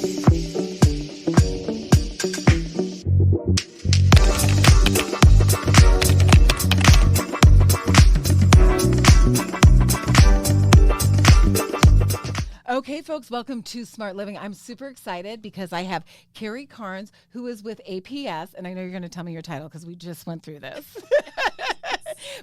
Okay, folks, welcome to Smart Living. I'm super excited because I have Kerri Carnes, who is with APS, and I know you're going to tell me your title because we just went through this.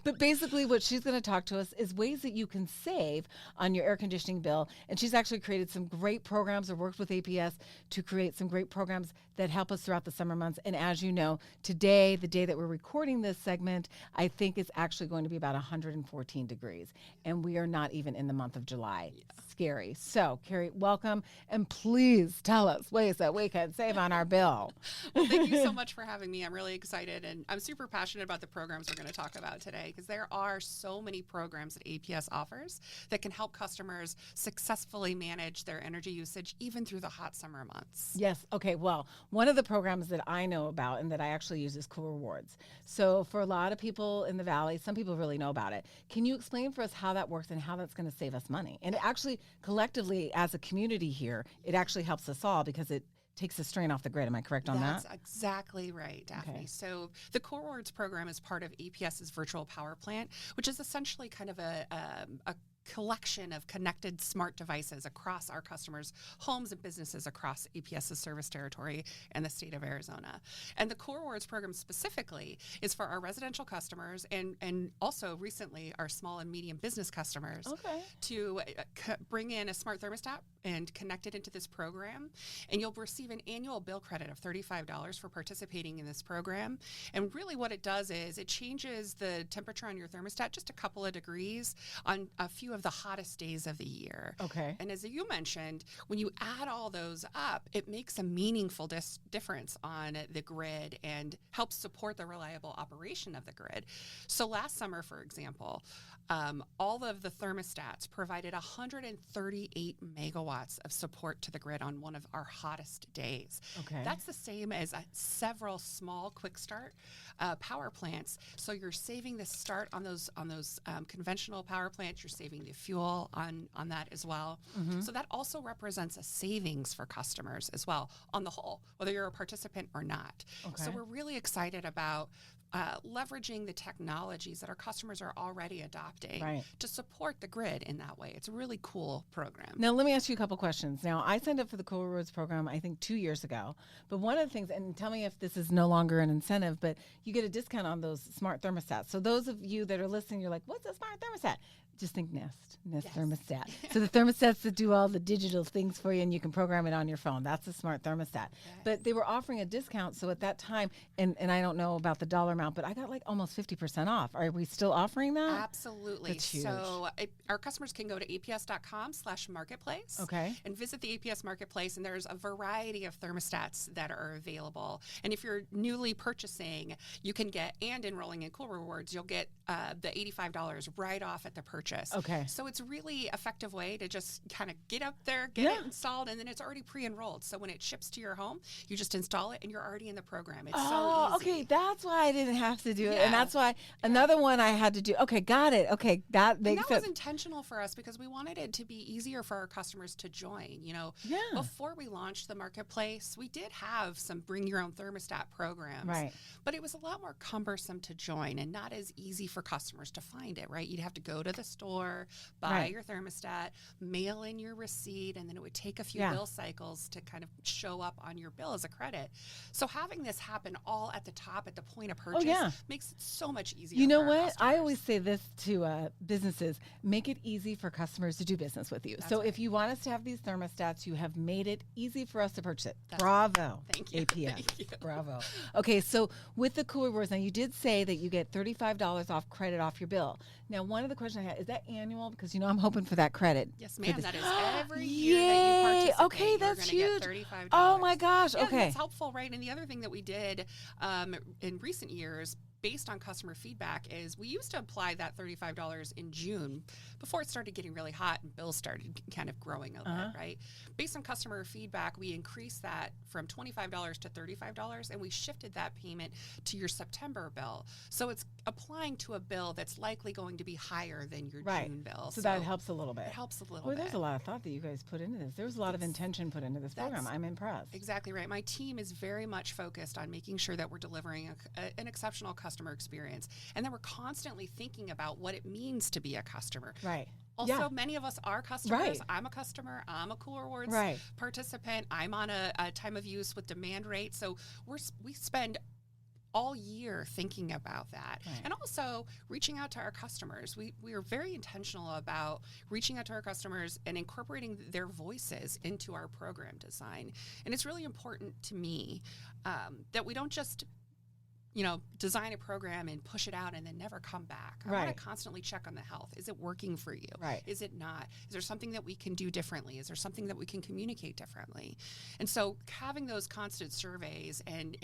But basically what she's going to talk to us is ways that you can save on your air conditioning bill. And she's actually created some great programs or worked with APS to create some great programs that help us throughout the summer months. And as you know, today, the day that we're recording this segment, I think it's actually going to be about 114 degrees. And we are not even in the month of July. Yeah. Scary. So, Kerri, welcome. And please tell us ways that we can save on our bill. Well, thank you so much for having me. I'm really excited. And I'm super passionate about the programs we're going to talk about today because there are so many programs that APS offers that can help customers successfully manage their energy usage even through the hot summer months. Yes. Okay. Well, one of the programs that I know about and that I actually use is Cool Rewards. So for a lot of people in the Valley, some people really know about it. Can you explain for us how that works and how that's going to save us money? And it actually, collectively, as a community here, it actually helps us all because it takes the strain off the grid. Am I correct on that? That's exactly right, Daphne. Okay. So the Core Rewards program is part of APS's virtual power plant, which is essentially kind of a collection of connected smart devices across our customers' homes and businesses across APS's service territory and the state of Arizona. And the Core Rewards program specifically is for our residential customers and also recently our small and medium business customers to bring in a smart thermostat and connect it into this program. And you'll receive an annual bill credit of $35 for participating in this program. And really what it does is it changes the temperature on your thermostat just a couple of degrees on a few of the hottest days of the year. Okay. And as you mentioned, when you add all those up, it makes a meaningful difference on the grid and helps support the reliable operation of the grid. So last summer, for example, all of the thermostats provided 138 megawatts of support to the grid on one of our hottest days. Okay. That's the same as several small quick start power plants. So you're saving the start on those conventional power plants. You're saving the fuel on that as well. Mm-hmm. So that also represents a savings for customers as well on the whole, whether you're a participant or not. Okay. So we're really excited about leveraging the technologies that our customers are already adopting to support the grid in that way. It's a really cool program. Now, let me ask you a couple questions. Now, I signed up for the Cool Rewards program, I think 2 years ago. But one of the things, and tell me if this is no longer an incentive, but you get a discount on those smart thermostats. So those of you that are listening, you're like, what's a smart thermostat? Just think Nest yes. thermostat. So the thermostats that do all the digital things for you and you can program it on your phone. That's a smart thermostat. Yes. But they were offering a discount. So at that time, and I don't know about the dollar amount, but I got like almost 50% off. Are we still offering that? Absolutely. That's huge. So our customers can go to aps.com/marketplace and visit the APS marketplace. And there's a variety of thermostats that are available. And if you're newly purchasing, you can get, and enrolling in Cool Rewards, you'll get the $85 right off at the purchase. Okay. So it's a really effective way to just kind of get up there, get it installed, and then it's already pre-enrolled. So when it ships to your home, you just install it and you're already in the program. It's so easy. Okay. That's why I didn't have to do it. And that's why another one I had to do. Okay, got it. Okay, that makes sense. That was intentional for us because we wanted it to be easier for our customers to join. You know, before we launched the marketplace, we did have some bring your own thermostat programs. Right. But it was a lot more cumbersome to join and not as easy for customers to find it, right? You'd have to go to the store, buy your thermostat, mail in your receipt, and then it would take a few bill cycles to kind of show up on your bill as a credit. So having this happen all at the top, at the point of purchase, makes it so much easier. You know what? I always say this to businesses, make it easy for customers to do business with you. So if you want us to have these thermostats, you have made it easy for us to purchase it. Bravo. Thank you. APS. Thank you. Bravo. Okay, so with the Cool Rewards, now you did say that you get $35 off credit off your bill. Now, one of the questions I had, is that annual? Because, you know, I'm hoping for that credit. Yes, ma'am. That is every year that you participate. Okay, that's huge. Get $35. Oh, my gosh. Yeah, okay. That's helpful, right? And the other thing that we did in recent years, based on customer feedback is we used to apply that $35 in June before it started getting really hot and bills started kind of growing a bit, right? Based on customer feedback, we increased that from $25 to $35, and we shifted that payment to your September bill. So it's applying to a bill that's likely going to be higher than your June bill. So that helps a little bit. It helps a little Well, bit. there's a lot of thought that you guys put into this. There was a lot of intention put into this program. I'm impressed. Exactly right. My team is very much focused on making sure that we're delivering an exceptional customer experience, and that we're constantly thinking about what it means to be a customer. Right. Also, many of us are customers. Right. I'm a customer. I'm a Cool Rewards participant. I'm on a time of use with demand rate. So we spend all year thinking about that. Right. And also reaching out to our customers. We are very intentional about reaching out to our customers and incorporating their voices into our program design. And it's really important to me that we don't just design a program and push it out and then never come back. I want to constantly check on the health. Is it working for you? Right. Is it not? Is there something that we can do differently? Is there something that we can communicate differently? And so having those constant surveys and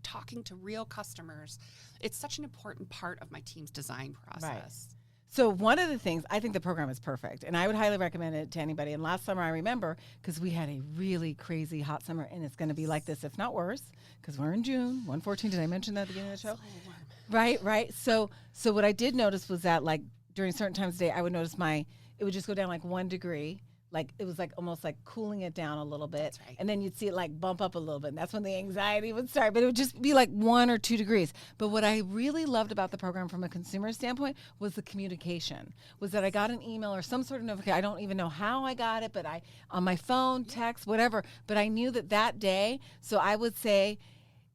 talking to real customers, it's such an important part of my team's design process. Right. So one of the things, I think the program is perfect, and I would highly recommend it to anybody. And last summer, I remember, because we had a really crazy hot summer, and it's going to be like this, if not worse, because we're in June, 114. Did I mention that at the beginning of the show? So warm. Right. So what I did notice was that, like, during certain times of day, I would notice it would just go down like 1 degree. Like, it was like almost like cooling it down a little bit. That's right. And then you'd see it like bump up a little bit. And that's when the anxiety would start. But it would just be like 1 or 2 degrees. But what I really loved about the program from a consumer standpoint was the communication. Was that I got an email or some sort of notification. I don't even know how I got it, but on my phone, text, whatever. But I knew that day. So I would say,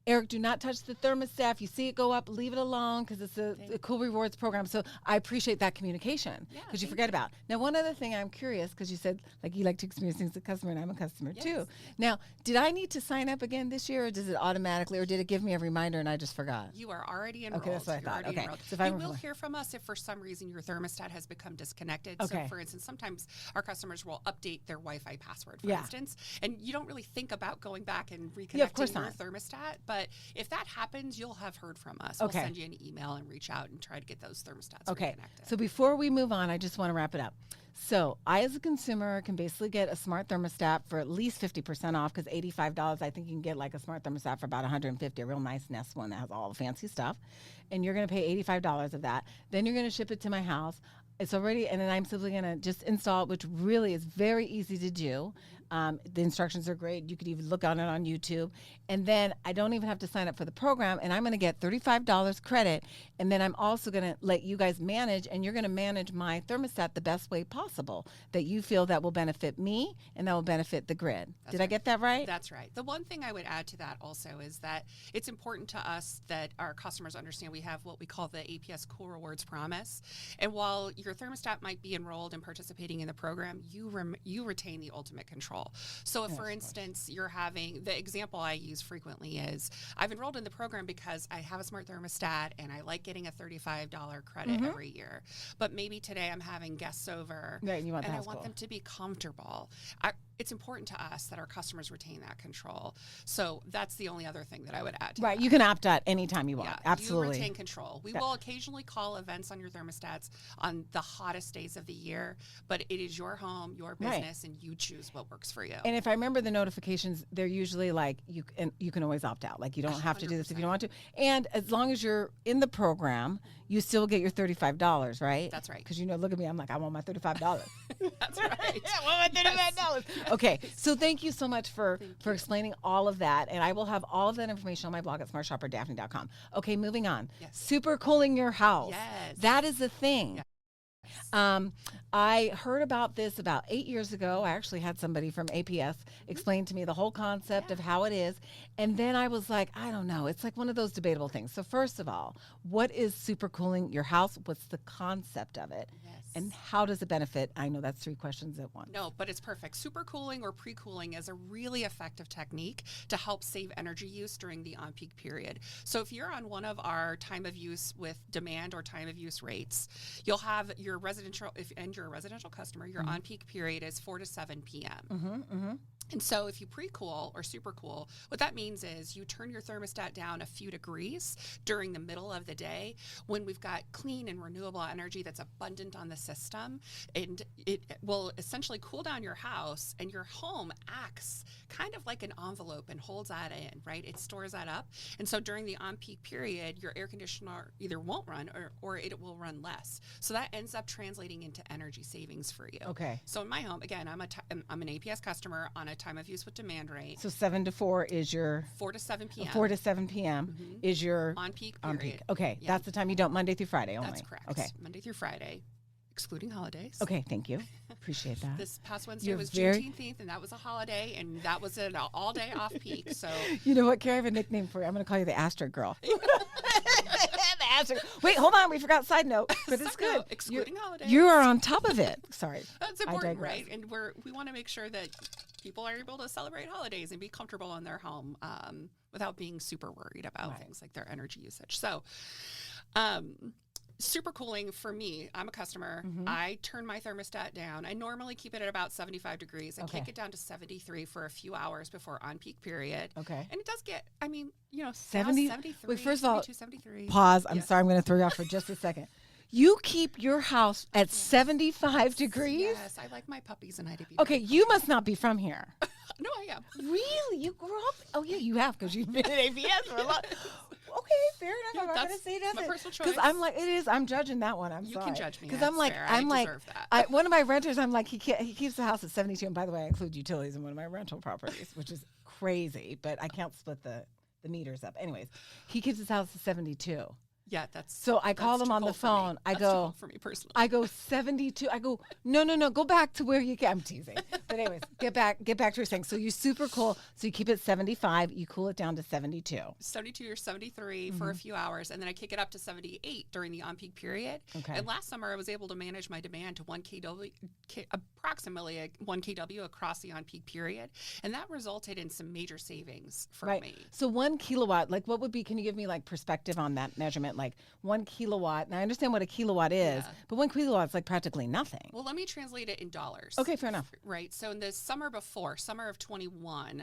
Eric, do not touch the thermostat. If you see it go up, leave it alone, because it's a Cool Rewards program. So I appreciate that communication, because you forget about. Now, one other thing I'm curious, because you said like you like to experience things as a customer, and I'm a customer too. Yes. Now, did I need to sign up again this year, or does it automatically, or did it give me a reminder and I just forgot? You are already enrolled. Okay, that's what I thought. Okay. So you will hear from us if for some reason your thermostat has become disconnected. Okay. So for instance, sometimes our customers will update their Wi-Fi password, for instance, and you don't really think about going back and reconnecting your thermostat. But if that happens, you'll have heard from us. We'll send you an email and reach out and try to get those thermostats reconnected. So before we move on, I just want to wrap it up. So I, as a consumer, can basically get a smart thermostat for at least 50% off, because $85, I think you can get like a smart thermostat for about $150, a real nice Nest one that has all the fancy stuff. And you're going to pay $85 of that. Then you're going to ship it to my house. It's already, and then I'm simply going to just install it, which really is very easy to do. The instructions are great. You could even look on it on YouTube. And then I don't even have to sign up for the program, and I'm going to get $35 credit. And then I'm also going to let you guys manage, and you're going to manage my thermostat the best way possible that you feel that will benefit me and that will benefit the grid. Did I get that right? That's right. The one thing I would add to that also is that it's important to us that our customers understand we have what we call the APS Cool Rewards Promise. And while your thermostat might be enrolled and participating in the program, you retain the ultimate control. So if, for instance, you're having, the example I use frequently is, I've enrolled in the program because I have a smart thermostat and I like getting a $35 credit every year. But maybe today I'm having guests over and I want them to be comfortable. It's important to us that our customers retain that control. So that's the only other thing that I would add to that. You can opt out anytime you want. Yeah, absolutely. You retain control. We will occasionally call events on your thermostats on the hottest days of the year, but it is your home, your business, and you choose what works for you. And if I remember the notifications, they're usually like, you can always opt out. Like, you don't have to do this if you don't want to. And as long as you're in the program, you still get your $35, right? That's right. Because, look at me. I'm like, I want my $35. That's right. I want my $35. Okay. So thank you so much for explaining all of that. And I will have all of that information on my blog at smartshopperdaphne.com. Okay, moving on. Yes. Super cooling your house. Yes. That is the thing. Yes. I heard about this about 8 years ago. I actually had somebody from APS explain to me the whole concept of how it is. And then I was like, I don't know. It's like one of those debatable things. So first of all, what is super cooling your house? What's the concept of it? Yes. And how does it benefit? I know that's 3 questions at once. No, but it's perfect. Super cooling or pre-cooling is a really effective technique to help save energy use during the on-peak period. So if you're on one of our time of use with demand or time of use rates, you'll have your your residential, you're a residential customer, your on-peak period is 4 to 7 p.m. And so if you pre-cool or super cool, what that means is you turn your thermostat down a few degrees during the middle of the day when we've got clean and renewable energy that's abundant on the system. And it will essentially cool down your house, and your home acts kind of like an envelope and holds that in, right? It stores that up. And so during the on-peak period, your air conditioner either won't run or it will run less. So that ends up translating into energy savings for you. Okay. So in my home, again, I'm an APS customer on a time of use with demand rate. So 7 to 4 is your 4 to 7 p.m. 4 to 7 p.m. is your on-peak on period. peak. Okay, Yeah. that's the time you don't, Monday through Friday only. That's correct. Okay. Monday through Friday, excluding holidays. Okay, thank you. Appreciate that. This past Wednesday You're was very- Juneteenth, and that was a holiday, and that was an all-day off-peak. So You know what, Kerri? I have a nickname for you. I'm going to call you the Asterisk Girl. The Asterisk. Wait, hold on. We forgot side note, but it's Side good. note, excluding holidays. You are on top of it. Sorry. That's I important, digress. right? And we want to make sure that people are able to celebrate holidays and be comfortable in their home without being super worried about things like their energy usage. So, super cooling for me. I'm a customer. I turn my thermostat down. I normally keep it at about 75 degrees. I kick it down to 73 for a few hours before on-peak period. Okay. And it does get, 70 73, Wait, first of all, 72, 73. Pause. I'm Yes. sorry. I'm going to throw you off for just a second. You keep your house at 75 degrees? Yes, I like my puppies and I to be. Okay, you must not be from here. No, I am. Really? You grew up? Oh, yeah, you have because you've been at APS for a lot. Okay, fair enough. Yeah, I'm not going to that's say my nothing. personal Because choice. I'm like, it is. I'm judging that one. I'm You sorry. can judge me. Because I'm like, fair. I like, deserve that. one of my renters, I'm like, he keeps the house at 72. And by the way, I include utilities in one of my rental properties, which is crazy. But I can't split the meters up. Anyways, he keeps his house at 72. Yeah, that's So I called that's him too on the cold for me. phone. I That's too go, cold for me personally. I go 72. I go, no, go back to where you can. I'm teasing. But anyways, get back to what you're saying. So you super cool. So you keep it 75. You cool it down to 72. 72 or 73 for a few hours, and then I kick it up to 78 during the on-peak period. Okay. And last summer, I was able to manage my demand to 1 kW, approximately 1 kW across the on-peak period, and that resulted in some major savings for me. So 1 kilowatt, like what would be, can you give me like perspective on that measurement? Like 1 kilowatt. Now I understand what a kilowatt is, but 1 kilowatt is like practically nothing. Well, let me translate it in dollars. Okay, fair enough. Right. So in the summer of 21,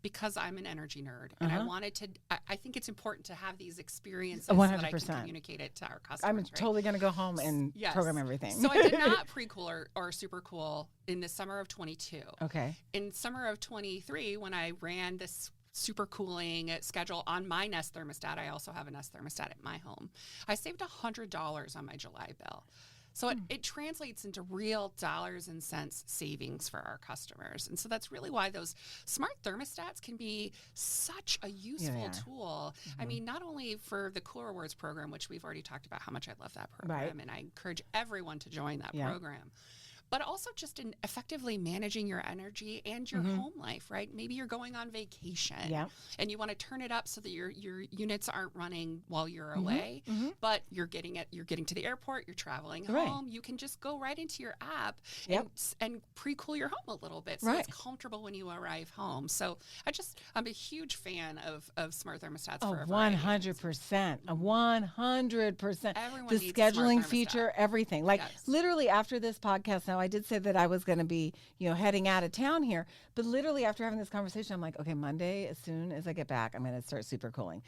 because I'm an energy nerd and I wanted to, I think it's important to have these experiences so that I can 100%. communicate it to our customers. I'm right? totally going to go home and program everything. So I did not pre-cool or super cool in the summer of 22. Okay. In summer of 23, when I ran this super cooling schedule on my Nest thermostat, I also have a Nest thermostat at my home, I saved $100 on my July bill. So it translates into real dollars and cents savings for our customers. And so that's really why those smart thermostats can be such a useful tool. I mean, not only for the Cool Rewards program, which we've already talked about how much I love that program, and I encourage everyone to join that program. But also just in effectively managing your energy and your home life, right? Maybe you're going on vacation and you want to turn it up so that your units aren't running while you're away, but you're getting to the airport, you're traveling home. You can just go right into your app and pre-cool your home a little bit so it's comfortable when you arrive home. So I'm a huge fan of smart thermostats for a variety of reasons. 100%. 100%. Everyone the needs a smart scheduling thermostat. feature, everything. Like literally after this podcast now, I did say that I was going to be, heading out of town here, but literally after having this conversation, I'm like, okay, Monday, as soon as I get back, I'm going to start super cooling.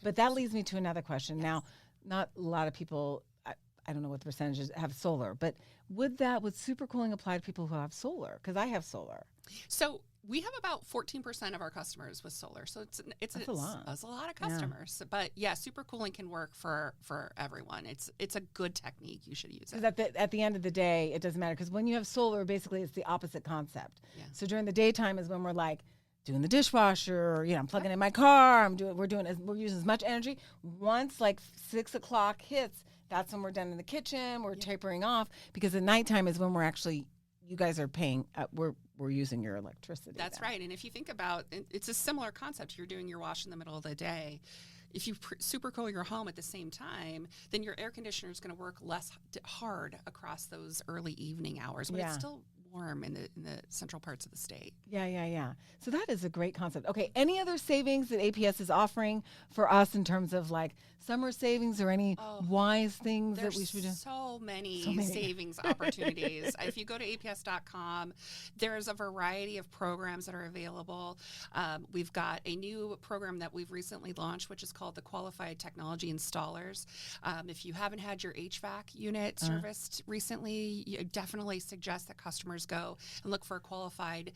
But that leads me to another question. Now, not a lot of people, I don't know what the percentages have solar, but would super cooling apply to people who have solar? Because I have solar. So we have about 14% of our customers with solar. So it's a lot of customers. But yeah, super cooling can work for everyone. It's a good technique. You should use it. At the end of the day, it doesn't matter because when you have solar, basically it's the opposite concept. Yeah. So during the daytime is when we're like doing the dishwasher, I'm plugging in my car, we're using as much energy. Once like 6 o'clock hits, that's when we're done in the kitchen, we're tapering off because at nighttime is when we're actually, you guys are paying, we're using your electricity. That's right. And if you think about it's a similar concept. You're doing your wash in the middle of the day. If you super cool your home at the same time, then your air conditioner is going to work less hard across those early evening hours, but it's still warm in the central parts of the state. Yeah. So that is a great concept. Okay, any other savings that APS is offering for us in terms of like summer savings or any wise things that we should do? There's so many savings opportunities. If you go to aps.com, there's a variety of programs that are available. We've got a new program that we've recently launched, which is called the Qualified Technology Installers. If you haven't had your HVAC unit serviced recently, you definitely suggest that customers go and look for a qualified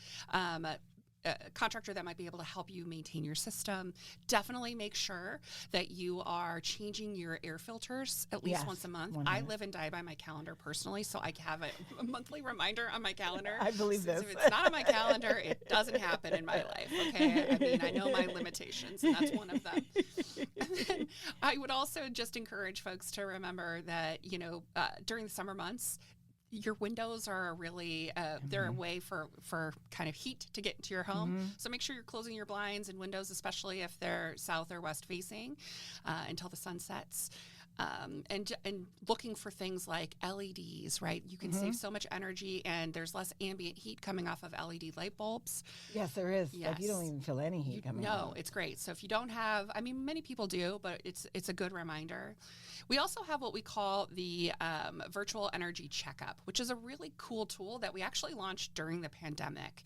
contractor that might be able to help you maintain your system. Definitely make sure that you are changing your air filters at least once a month. 100. I live and die by my calendar personally, so I have a monthly reminder on my calendar. I believe this. If it's not on my calendar, it doesn't happen in my life, okay? I mean, I know my limitations, and that's one of them. And then I would also just encourage folks to remember that, during the summer months, your windows are really, they're a way for kind of heat to get into your home. So make sure you're closing your blinds and windows, especially if they're south or west facing, until the sun sets. And looking for things like LEDs, right? You can save so much energy, and there's less ambient heat coming off of LED light bulbs. Yes, there is. Yes. Like you don't even feel any heat coming No, out. it's great. So if you don't have, I mean, many people do, but it's a good reminder. We also have what we call the virtual energy checkup, which is a really cool tool that we actually launched during the pandemic,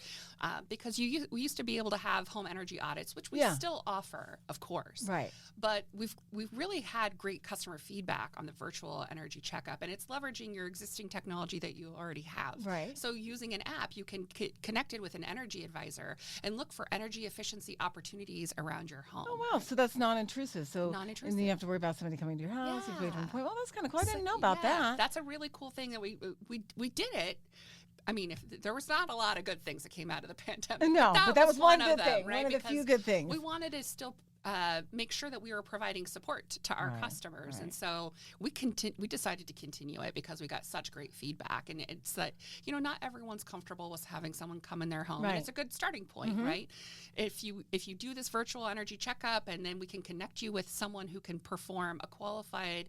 because we used to be able to have home energy audits, which we still offer, of course. Right. But we've really had great customer feedback on the virtual energy checkup, and it's leveraging your existing technology that you already have. Right. So using an app, you can connect it with an energy advisor and look for energy efficiency opportunities around your home. Oh, wow. So that's non-intrusive. So Non-intrusive. And then you have to worry about somebody coming to your house. You have to wait for an appointment. Well, that's kind of cool. I didn't know about Yeah, that. That's a really cool thing that we did it. I mean, if there was not a lot of good things that came out of the pandemic. No, but that was one good them, thing. Right? One of the few good things. We wanted to still make sure that we were providing support to our customers. And so we decided to continue it because we got such great feedback. And it's that, not everyone's comfortable with having someone come in their home. And it's a good starting point, right? If you do this virtual energy checkup, and then we can connect you with someone who can perform, a qualified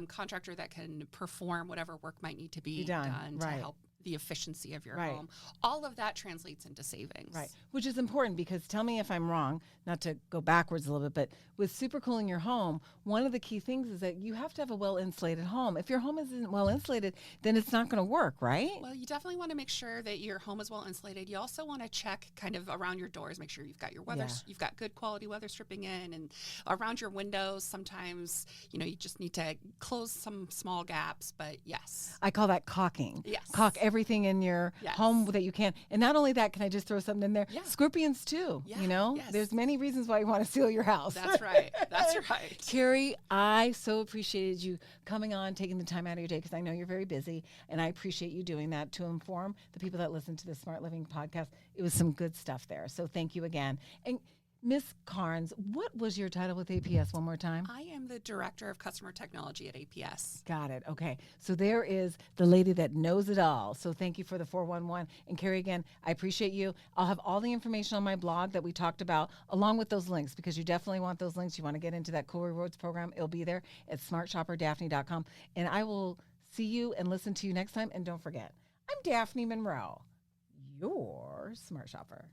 contractor that can perform whatever work might need to be done to help the efficiency of your home. All of that translates into savings. Right. Which is important because, tell me if I'm wrong, not to go backwards a little bit, but with supercooling your home, one of the key things is that you have to have a well-insulated home. If your home isn't well-insulated, then it's not going to work, right? Well, you definitely want to make sure that your home is well-insulated. You also want to check kind of around your doors, make sure you've got your weather, you've got good quality weather stripping in, and around your windows, sometimes, you just need to close some small gaps, but yes. I call that caulking. Yes. Caulk everything in your home that you can. And not only that, can I just throw something in there? Scorpions too, There's many reasons why you want to seal your house. That's right. That's right. Kerri, I so appreciated you coming on, taking the time out of your day, because I know you're very busy, and I appreciate you doing that to inform the people that listen to the Smart Living podcast. It was some good stuff there. So thank you again. And Ms. Carnes, what was your title with APS one more time? I am the Director of Customer Technology at APS. Got it. Okay. So there is the lady that knows it all. So thank you for the 411. And Kerri, again, I appreciate you. I'll have all the information on my blog that we talked about, along with those links, because you definitely want those links. You want to get into that Cool Rewards program. It'll be there at smartshopperdaphne.com. And I will see you and listen to you next time. And don't forget, I'm Daphne Monroe, your smart shopper.